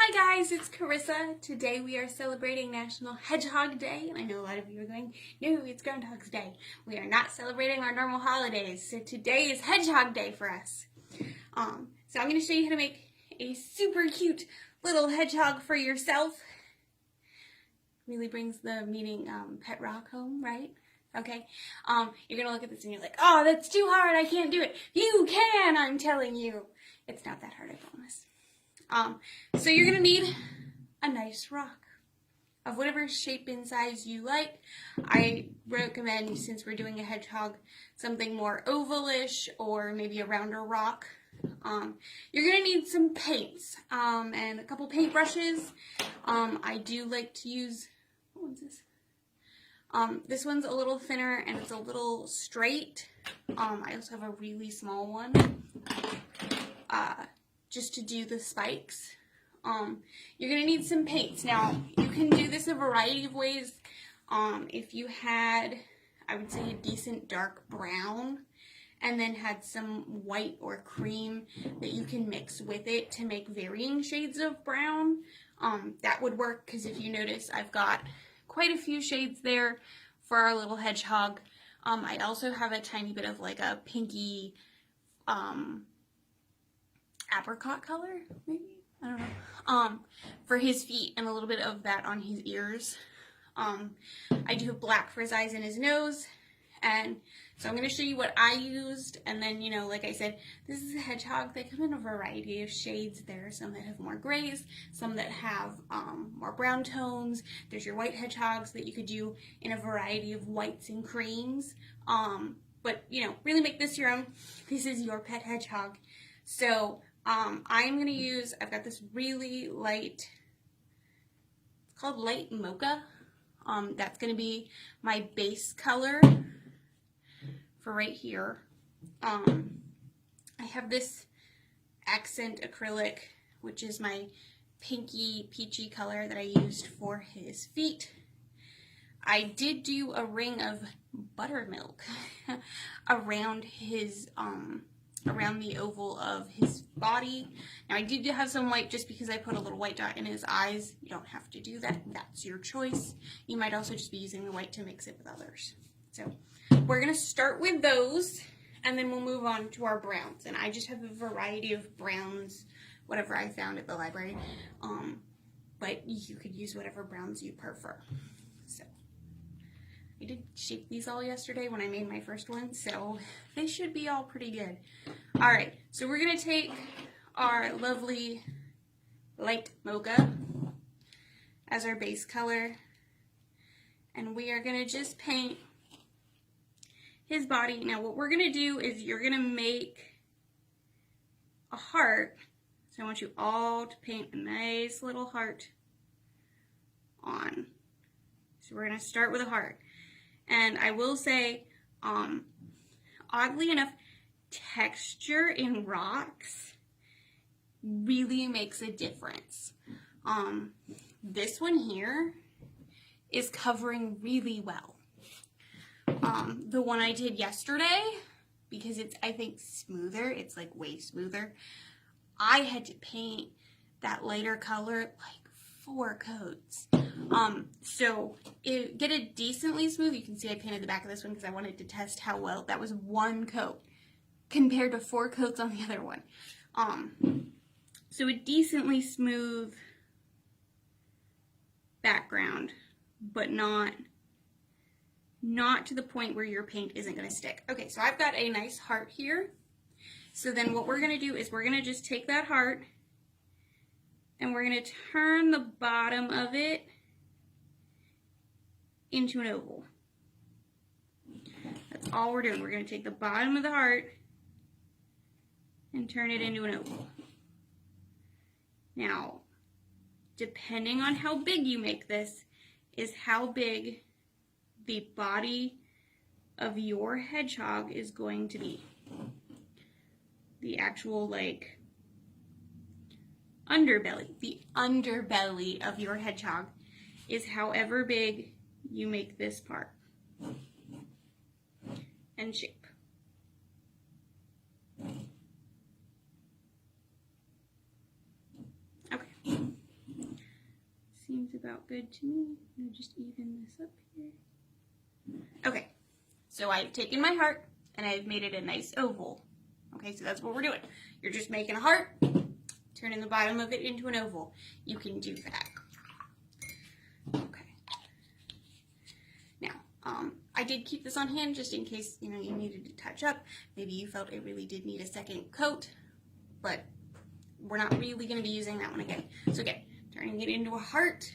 Hi guys, it's Charissa. Today we are celebrating National Hedgehog Day, and I know a lot of you are going, no, it's Groundhog's Day. We are not celebrating our normal holidays, so today is Hedgehog Day for us. So I'm going to show you how to make a super cute little hedgehog for yourself. Really brings the meaning pet rock home, right? Okay, you're going to look at this and you're like, oh, that's too hard, I can't do it. You can, I'm telling you. It's not that hard, I promise. So you're going to need a nice rock of whatever shape and size you like. I recommend, since we're doing a hedgehog, something more ovalish or maybe a rounder rock. You're going to need some paints and a couple paint brushes. I do like to use, what one's this? This one's a little thinner and it's a little straight. I also have a really small one. Just to do the spikes. You're going to need some paints. Now, you can do this a variety of ways. If you had, I would say, a decent dark brown, and then had some white or cream that you can mix with it to make varying shades of brown, that would work, because if you notice, I've got quite a few shades there for our little hedgehog. I also have a tiny bit of like a pinky, apricot color, maybe? I don't know. For his feet and a little bit of that on his ears. I do have black for his eyes and his nose. And so I'm going to show you what I used. And then, you know, like I said, this is a hedgehog. They come in a variety of shades. There are some that have more grays, some that have more brown tones. There's your white hedgehogs that you could do in a variety of whites and creams. But, you know, really make this your own. This is your pet hedgehog. So, I'm going to use, I've got this really light, it's called light mocha. That's going to be my base color for right here. I have this accent acrylic, which is my pinky peachy color that I used for his feet. I did do a ring of buttermilk around his, around the oval of his body. Now I did have some white just because I put a little white dot in his eyes. You don't have to do that. That's your choice. You might also just be using the white to mix it with others. So we're going to start with those and then we'll move on to our browns. And I just have a variety of browns, whatever I found at the library. But you could use whatever browns you prefer. So I did shape these all yesterday when I made my first one, so they should be all pretty good. All right, so we're going to take our lovely light mocha as our base color, and we are going to just paint his body. Now what we're going to do is you're going to make a heart, so I want you all to paint a nice little heart on. So we're going to start with a heart. And I will say, oddly enough, texture in rocks really makes a difference. This one here is covering really well. The one I did yesterday, because it's, I think, smoother, it's like way smoother, I had to paint that lighter color like 4 coats. So get it decently smooth. You can see I painted the back of this one because I wanted to test how well that was 1 coat compared to 4 coats on the other one. So a decently smooth background, but not to the point where your paint isn't going to stick. Okay, so I've got a nice heart here. So then what we're going to do is we're going to just take that heart and we're going to turn the bottom of it into an oval. That's all we're doing. We're going to take the bottom of the heart and turn it into an oval. Now, depending on how big you make this, is how big the body of your hedgehog is going to be. The actual, like, underbelly. The underbelly of your hedgehog is however big you make this part and shape. Okay. seems about good to me. I'm gonna just even this up here. Okay, so I've taken my heart and I've made it a nice oval. Okay, so that's what we're doing. You're just making a heart, turning the bottom of it into an oval. You can do that. Okay. Now, I did keep this on hand just in case, you know, you needed to touch up. Maybe you felt it really did need a second coat, but we're not really going to be using that one again. So again, turning it into a heart,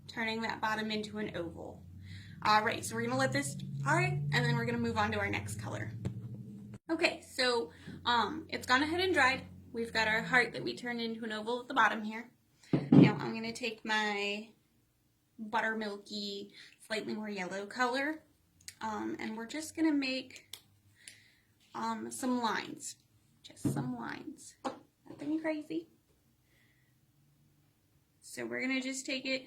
turning that bottom into an oval. All right, so we're going to let this dry, and then we're going to move on to our next color. Okay, so it's gone ahead and dried. We've got our heart that we turned into an oval at the bottom here. Now I'm going to take my buttermilky, slightly more yellow color, and we're just going to make some lines. Just some lines. Nothing crazy. So we're going to just take it.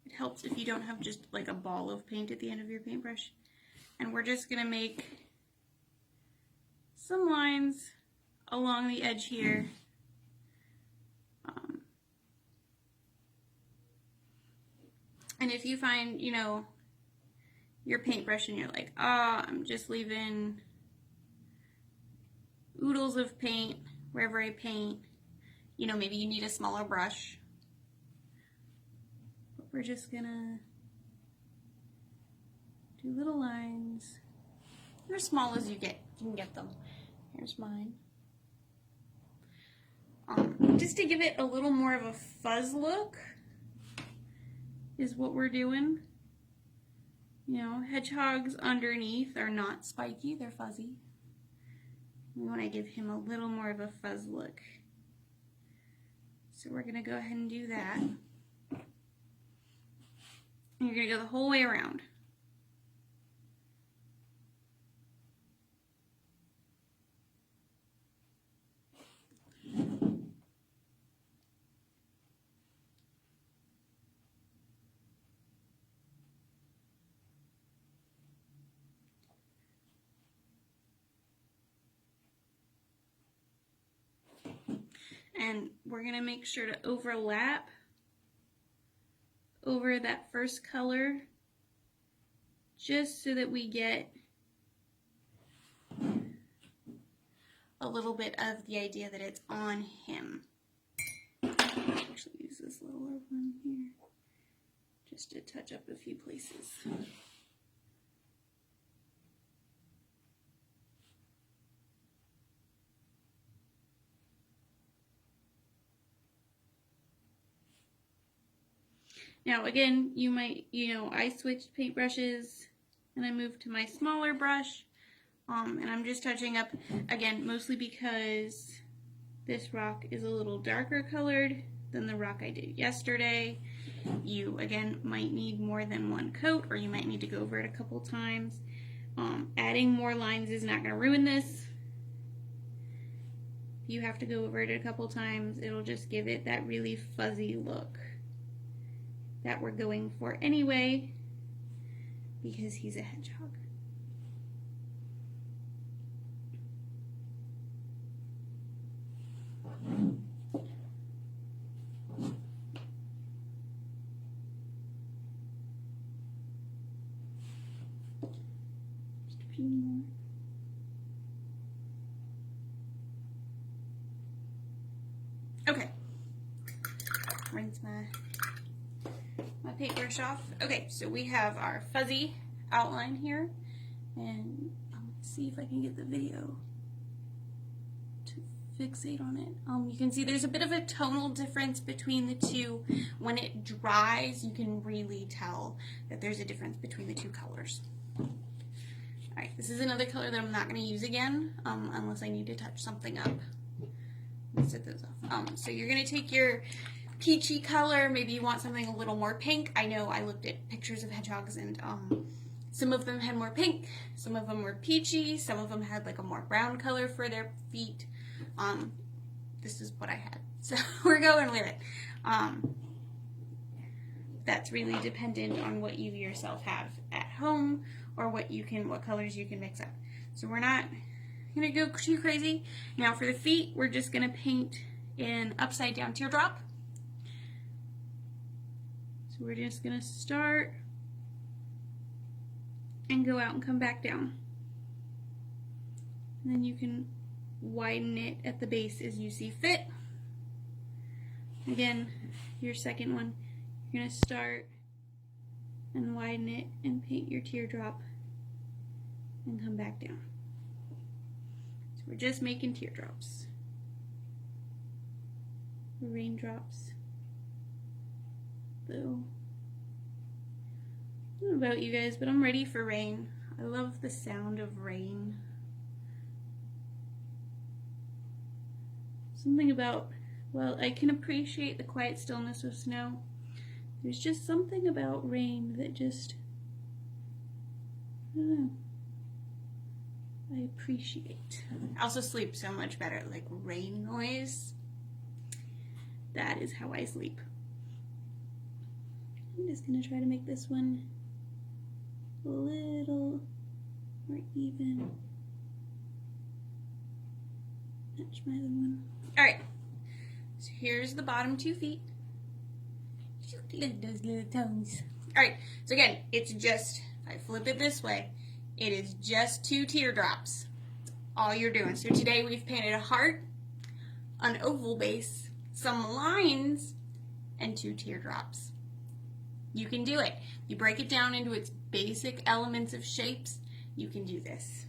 It helps if you don't have just like a ball of paint at the end of your paintbrush. And we're just going to make some lines along the edge here. And if you find, you know, your paintbrush and you're like, oh, I'm just leaving oodles of paint wherever I paint, you know, maybe you need a smaller brush. But we're just gonna do little lines. They're as small as you can get them. Here's mine. Just to give it a little more of a fuzz look is what we're doing. You know, hedgehogs underneath are not spiky, they're fuzzy. We want to give him a little more of a fuzz look. So we're going to go ahead and do that. And you're going to go the whole way around. And we're going to make sure to overlap over that first color just so that we get a little bit of the idea that it's on him. I'll actually use this littler one here just to touch up a few places. Now again, you might, I switched paintbrushes and I moved to my smaller brush, and I'm just touching up, again, mostly because this rock is a little darker colored than the rock I did yesterday. You, again, might need more than one coat, or you might need to go over it a couple times. Adding more lines is not going to ruin this. If you have to go over it a couple times, it'll just give it that really fuzzy look that we're going for anyway, because he's a hedgehog. Just a few more. Okay. Rinse my paintbrush off. Okay, so we have our fuzzy outline here, and let's see if I can get the video to fixate on it. You can see there's a bit of a tonal difference between the two. When it dries, you can really tell that there's a difference between the two colors. Alright, this is another color that I'm not going to use again, unless I need to touch something up. Let's set those off. So you're going to take your peachy color, maybe you want something a little more pink. I know I looked at pictures of hedgehogs and some of them had more pink, some of them were peachy, some of them had like a more brown color for their feet. This is what I had, so we're going with it. That's really dependent on what you yourself have at home or what colors you can mix up. So we're not gonna go too crazy. Now for the feet, we're just gonna paint an upside down teardrop. So we're just gonna start and go out and come back down. And then you can widen it at the base as you see fit. Again, your second one, you're gonna start and widen it and paint your teardrop and come back down. So we're just making teardrops. Raindrops. Though, I don't know about you guys, but I'm ready for rain. I love the sound of rain. Something about, well, I can appreciate the quiet stillness of snow. There's just something about rain that just, I don't know, I appreciate. I also sleep so much better, like rain noise. That is how I sleep. I'm just gonna try to make this one a little more even. Match my other one. All right, so here's the bottom 2 feet. Look at those little toes. All right, so again, it's just, if I flip it this way, it is just 2 teardrops. All you're doing. So today we've painted a heart, an oval base, some lines, and 2 teardrops. You can do it. You break it down into its basic elements of shapes, you can do this.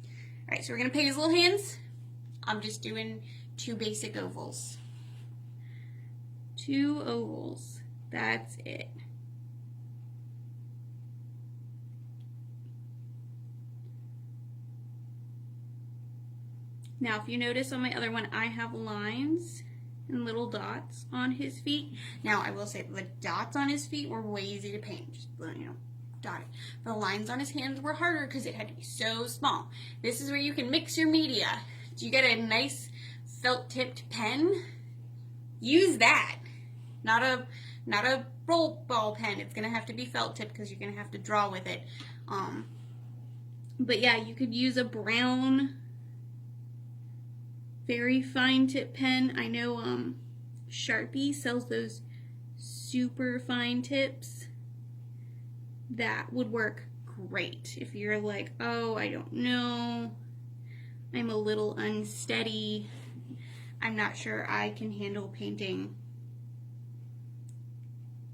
All right, so we're gonna paint his little hands. I'm just doing 2 basic ovals. 2 ovals, that's it. Now, if you notice on my other one, I have lines and little dots on his feet. Now, I will say the dots on his feet were way easy to paint. Just, you know, dot it. The lines on his hands were harder because it had to be so small. This is where you can mix your media. Do you get a nice felt-tipped pen? Use that. Not a roll ball pen. It's gonna have to be felt-tipped because you're gonna have to draw with it. But yeah, you could use a brown, very fine tip pen. I know Sharpie sells those super fine tips. That would work great if you're like, oh, I don't know, I'm a little unsteady, I'm not sure I can handle painting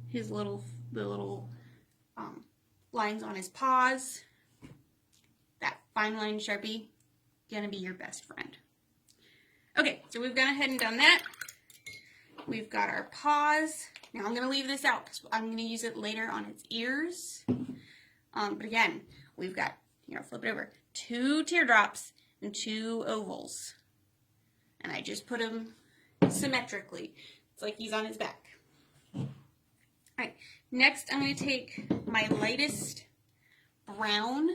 his the little lines on his paws. That fine line Sharpie, gonna be your best friend. Okay, so we've gone ahead and done that. We've got our paws. Now I'm gonna leave this out because I'm gonna use it later on its ears. But again, we've got, flip it over, 2 teardrops and 2 ovals. And I just put them symmetrically. It's like he's on his back. All right, next I'm gonna take my lightest brown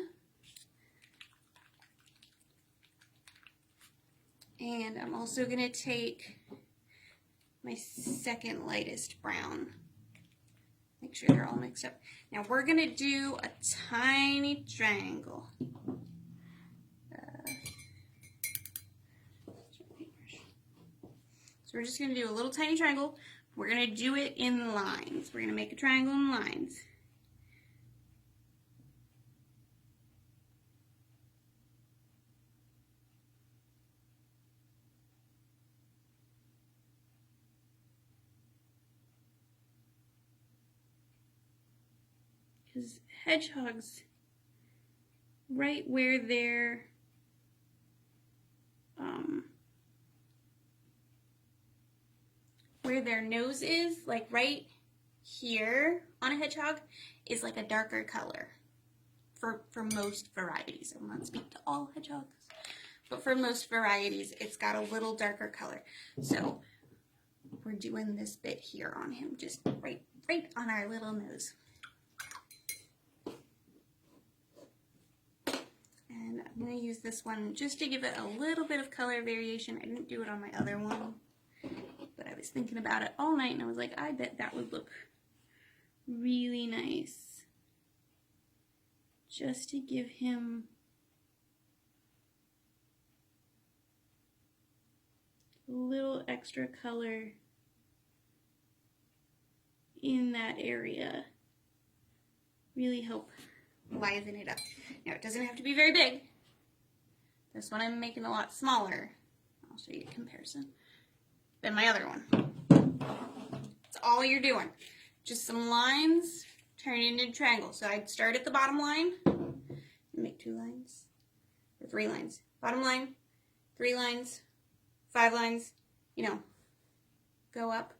and I'm also gonna take my second lightest brown. Make sure they're all mixed up. Now we're gonna do a tiny triangle. So we're just gonna do a little tiny triangle. We're gonna do it in lines. We're gonna make a triangle in lines. Because hedgehogs, right where their nose is, like right here on a hedgehog, is like a darker color for most varieties. I will not speak to all hedgehogs, but for most varieties, it's got a little darker color. So we're doing this bit here on him, just right on our little nose. And I'm going to use this one just to give it a little bit of color variation. I didn't do it on my other one, but I was thinking about it all night and I was like, I bet that would look really nice. Just to give him a little extra color in that area. Really help liven it up. Now, it doesn't have to be very big. This one I'm making a lot smaller. I'll show you a comparison than my other one. That's all you're doing. Just some lines turn into a triangle. So I'd start at the bottom line, make 2 lines, or 3 lines. Bottom line, 3 lines, 5 lines, you know, go up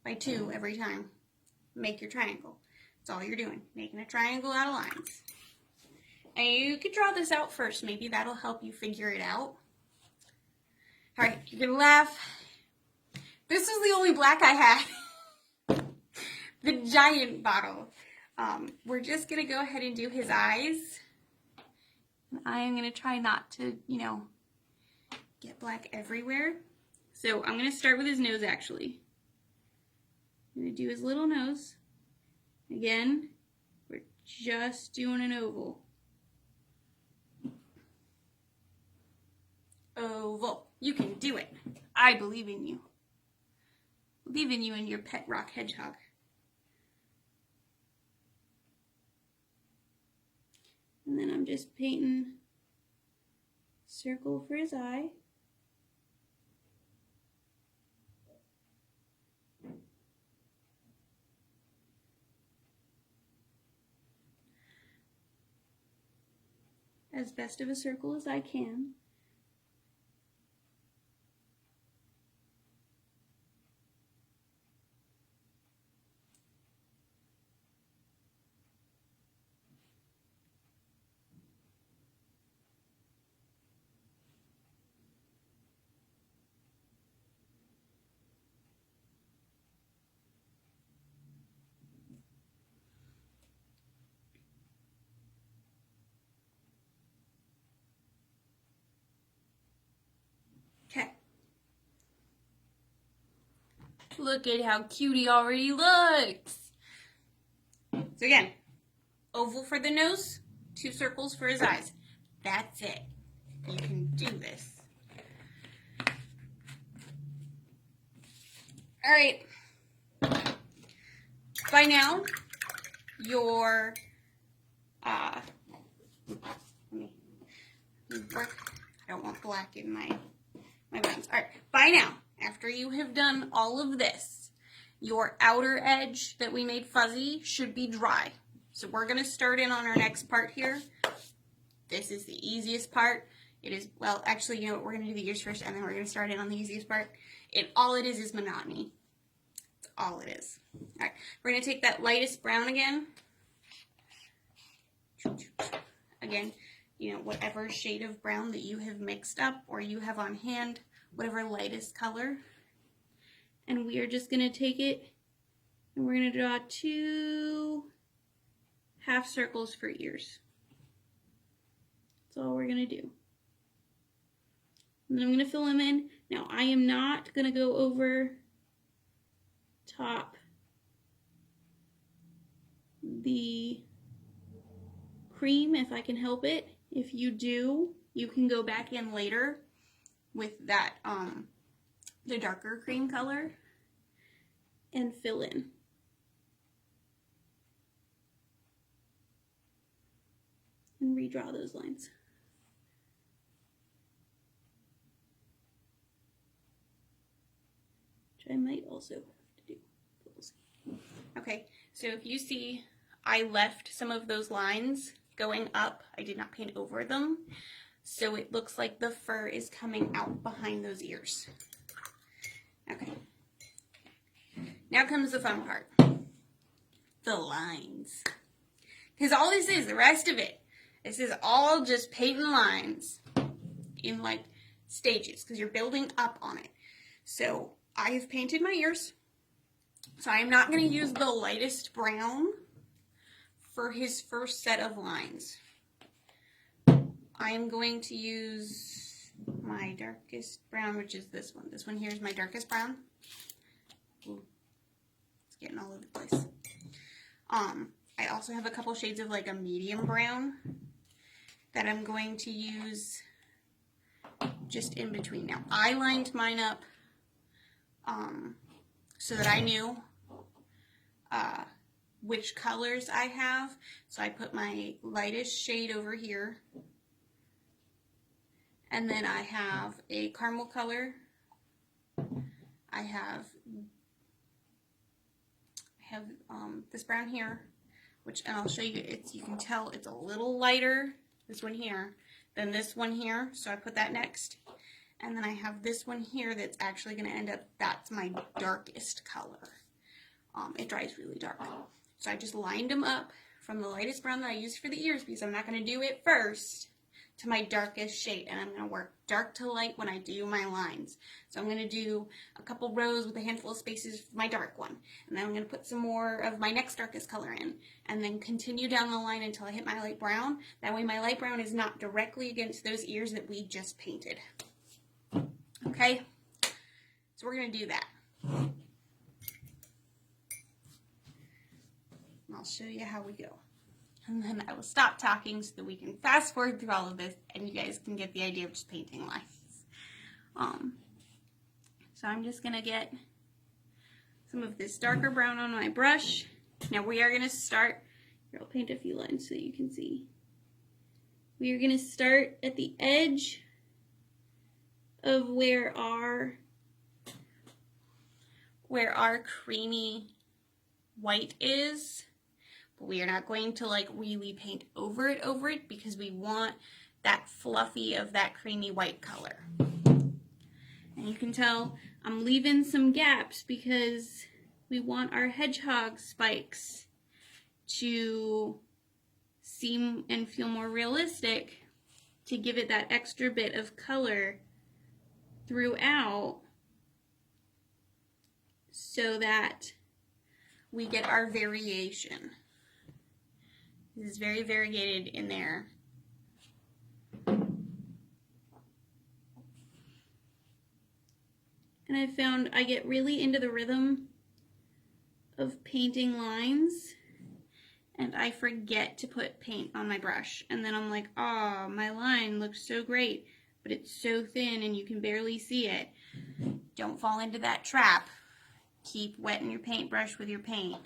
by 2 every time. Make your triangle. That's all you're doing, making a triangle out of lines. And you could draw this out first. Maybe that'll help you figure it out. All right, you're gonna laugh. This is the only black I had. The giant bottle. We're just gonna go ahead and do his eyes. And I am gonna try not to, you know, get black everywhere. So I'm gonna start with his nose actually. I'm gonna do his little nose. Again, we're just doing an oval. Oval. You can do it. I believe in you. Believe in you and your pet rock hedgehog. And then I'm just painting a circle for his eye. As best of a circle as I can. Okay. Look at how cute he already looks. So again, oval for the nose, 2 circles for his eyes. That's it. You can do this. All right. By now, your let me work. I don't want black in my buttons. All right. By now, after you have done all of this, your outer edge that we made fuzzy should be dry. So we're going to start in on our next part here. This is the easiest part. It is, well, actually, you know what? We're going to do the ears first, and then we're going to start in on the easiest part. All it is monotony. That's all it is. All right. We're going to take that lightest brown again. Again, you know, whatever shade of brown that you have mixed up or you have on hand, whatever lightest color. And we are just going to take it and we're going to draw 2 half circles for ears. That's all we're going to do. And then I'm going to fill them in. Now, I am not going to go over top the cream if I can help it. If you do, you can go back in later with that, the darker cream color and fill in. And redraw those lines. Which I might also have to do. We'll see. Okay, so if you see, I left some of those lines going up. I did not paint over them. So it looks like the fur is coming out behind those ears. Okay. Now comes the fun part. The lines. Because all this is, the rest of it, this is all just painting lines in like stages because you're building up on it. So I have painted my ears. So I am not going to use the lightest brown for his first set of lines. I am going to use my darkest brown, which is this one. This one here is my darkest brown. Ooh, it's getting all over the place. I also have a couple shades of like a medium brown that I'm going to use just in between. Now, I lined mine up so that I knew which colors I have. So I put my lightest shade over here, and then I have a caramel color. I have this brown here, and I'll show you. You can tell it's a little lighter, this one here, than this one here. So I put that next, and then I have this one here that's actually going to end up. That's my darkest color. It dries really dark. So I just lined them up from the lightest brown that I used for the ears, because I'm not going to do it first, to my darkest shade, and I'm going to work dark to light when I do my lines. So I'm going to do a couple rows with a handful of spaces for my dark one, and then I'm going to put some more of my next darkest color in, and then continue down the line until I hit my light brown. That way my light brown is not directly against those ears that we just painted. Okay? So we're going to do that. And I'll show you how we go. And then I will stop talking so that we can fast forward through all of this and you guys can get the idea of just painting lines. So I'm just going to get some of this darker brown on my brush. Now we are going to start, here I'll paint a few lines so you can see. We are going to start at the edge of where our creamy white is. But we are not going to like really paint over it because we want that fluffy of that creamy white color. And you can tell I'm leaving some gaps because we want our hedgehog spikes to seem and feel more realistic, to give it that extra bit of color throughout so that we get our variation. This is very variegated in there. And I found I get really into the rhythm of painting lines and I forget to put paint on my brush. And then I'm like, oh, my line looks so great, but it's so thin and you can barely see it. Don't fall into that trap. Keep wetting your paintbrush with your paint.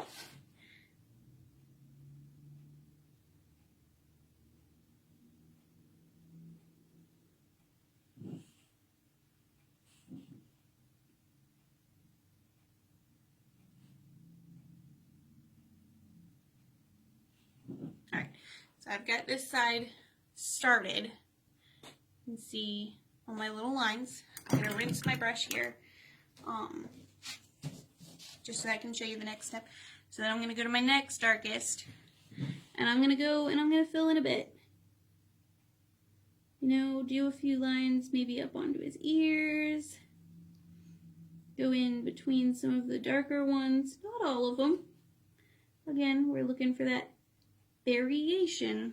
Alright, so I've got this side started. You can see all my little lines. I'm going to rinse my brush here, just so I can show you the next step. So then I'm going to go to my next darkest, and I'm going to go and I'm going to fill in a bit. You know, do a few lines maybe up onto his ears. Go in between some of the darker ones, not all of them. Again, we're looking for that variation.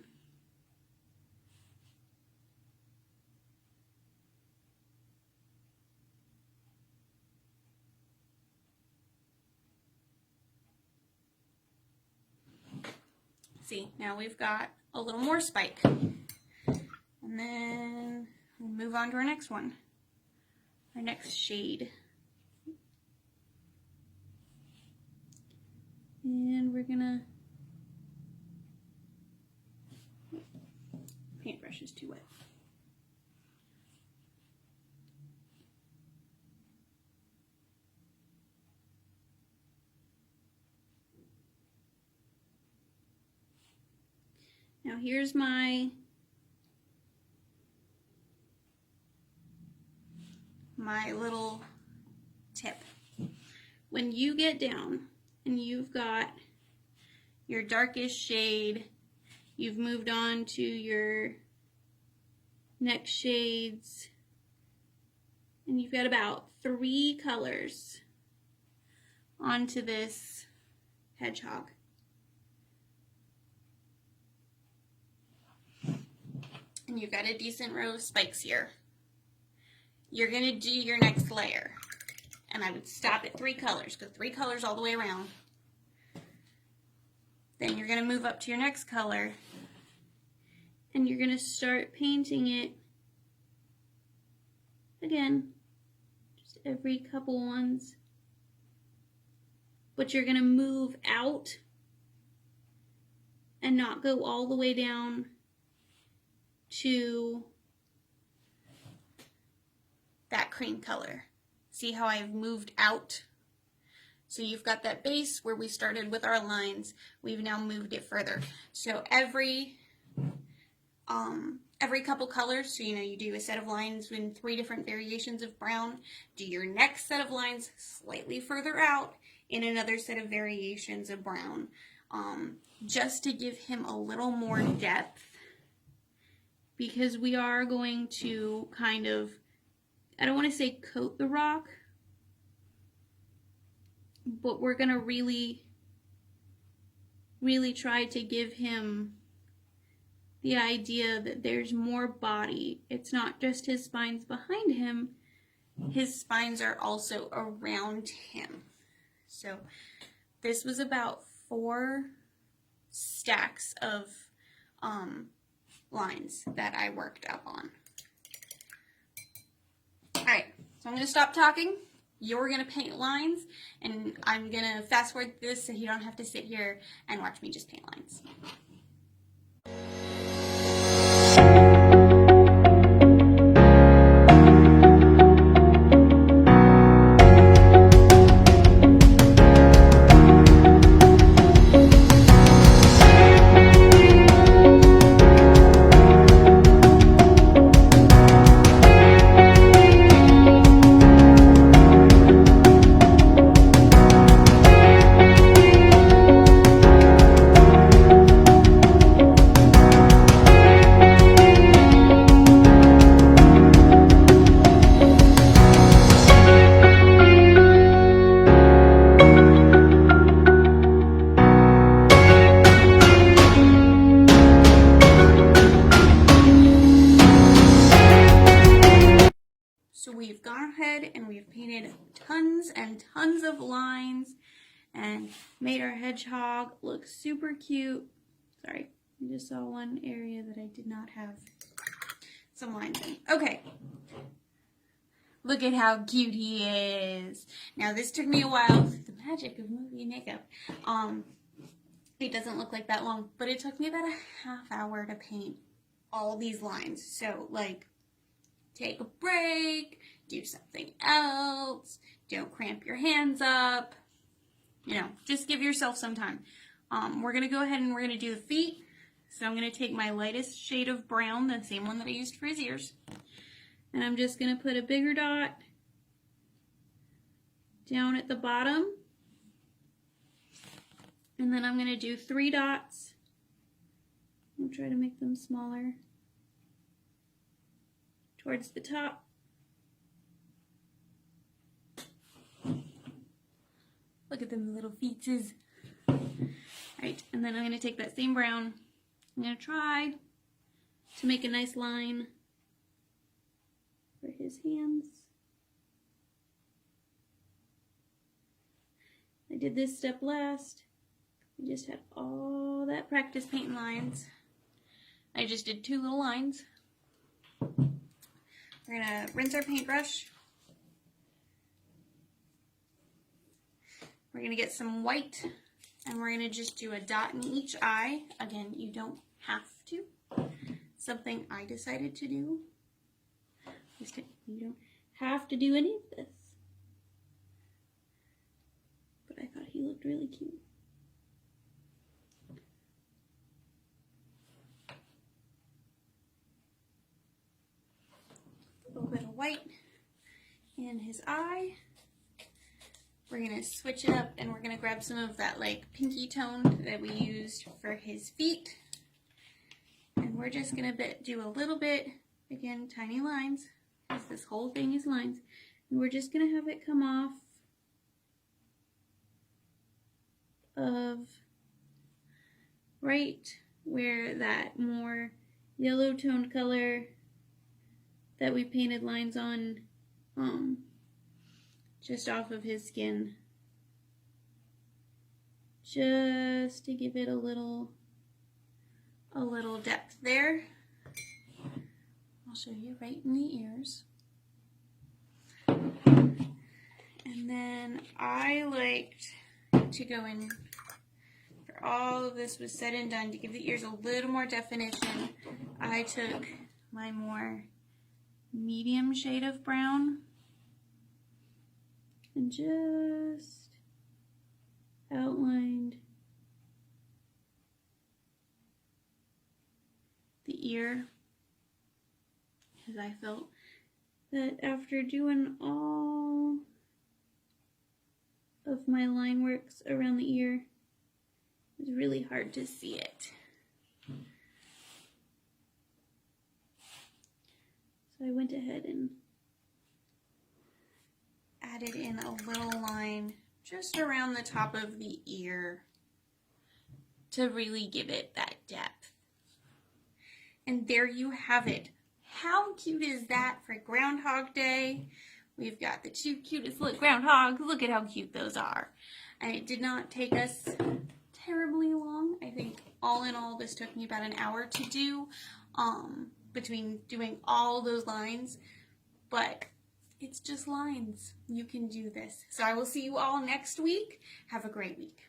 See, now we've got a little more spike. And then we'll move on to our next one, our next shade. And we're gonna, paintbrush is too wet. Now here's my little tip. When you get down and you've got your darkest shade, you've moved on to your next shades, and you've got about 3 colors onto this hedgehog. And you've got a decent row of spikes here. You're going to do your next layer. And I would stop at 3 colors, because 3 colors all the way around. Then you're going to move up to your next color. And you're going to start painting it again, just every couple ones. But you're going to move out and not go all the way down to that cream color. See how I've moved out? So you've got that base where we started with our lines. We've now moved it further. So every couple colors, so you do a set of lines in 3 different variations of brown. Do your next set of lines slightly further out in another set of variations of brown. Just to give him a little more depth, because we are going to kind of, I don't want to say coat the rock, but we're going to really try to give him the idea that there's more body. It's not just his spines behind him, his spines are also around him. So this was about 4 stacks of lines that I worked up on. Alright, so I'm going to stop talking. You're going to paint lines, and I'm going to fast forward this so you don't have to sit here and watch me just paint lines. So we've gone ahead and we've painted tons and tons of lines and made our hedgehog look super cute. Sorry, I just saw one area that I did not have some lines in. Okay, look at how cute he is. Now this took me a while. The magic of movie makeup. It doesn't look like that long, but it took me about a half hour to paint all these lines. So like, take a break, do something else, don't cramp your hands up, just give yourself some time. We're going to go ahead and we're going to do the feet. So I'm going to take my lightest shade of brown, the same one that I used for his ears, and I'm just going to put a bigger dot down at the bottom, and then I'm going to do 3 dots. I'll try to make them smaller towards the top. Look at them little feetses. Alright, and then I'm going to take that same brown. I'm going to try to make a nice line for his hands. I did this step last. I just had all that practice painting lines. I just did 2 little lines. We're going to rinse our paintbrush. We're going to get some white, and we're going to just do a dot in each eye. Again, you don't have to. Something I decided to do. You don't have to do any of this. But I thought he looked really cute. A little bit of white in his eye. We're going to switch it up, and we're going to grab some of that like pinky tone that we used for his feet. And we're just going to do a little bit, again, tiny lines, because this whole thing is lines. And we're just going to have it come off of right where that more yellow toned color that we painted lines on, just off of his skin, just to give it a little depth there. I'll show you right in the ears. to go in, after all of this was said and done, to give the ears a little more definition, I took my more medium shade of brown and just outlined the ear, because I felt that after doing all of my line works around the ear, it was really hard to see it. So I went ahead and added in a little line just around the top of the ear to really give it that depth. And there you have it. How cute is that for Groundhog Day? We've got the two cutest little groundhogs. Look at how cute those are. And it did not take us terribly long. I think all in all, this took me about an hour to do, between doing all those lines. But it's just lines. You can do this. So I will see you all next week. Have a great week.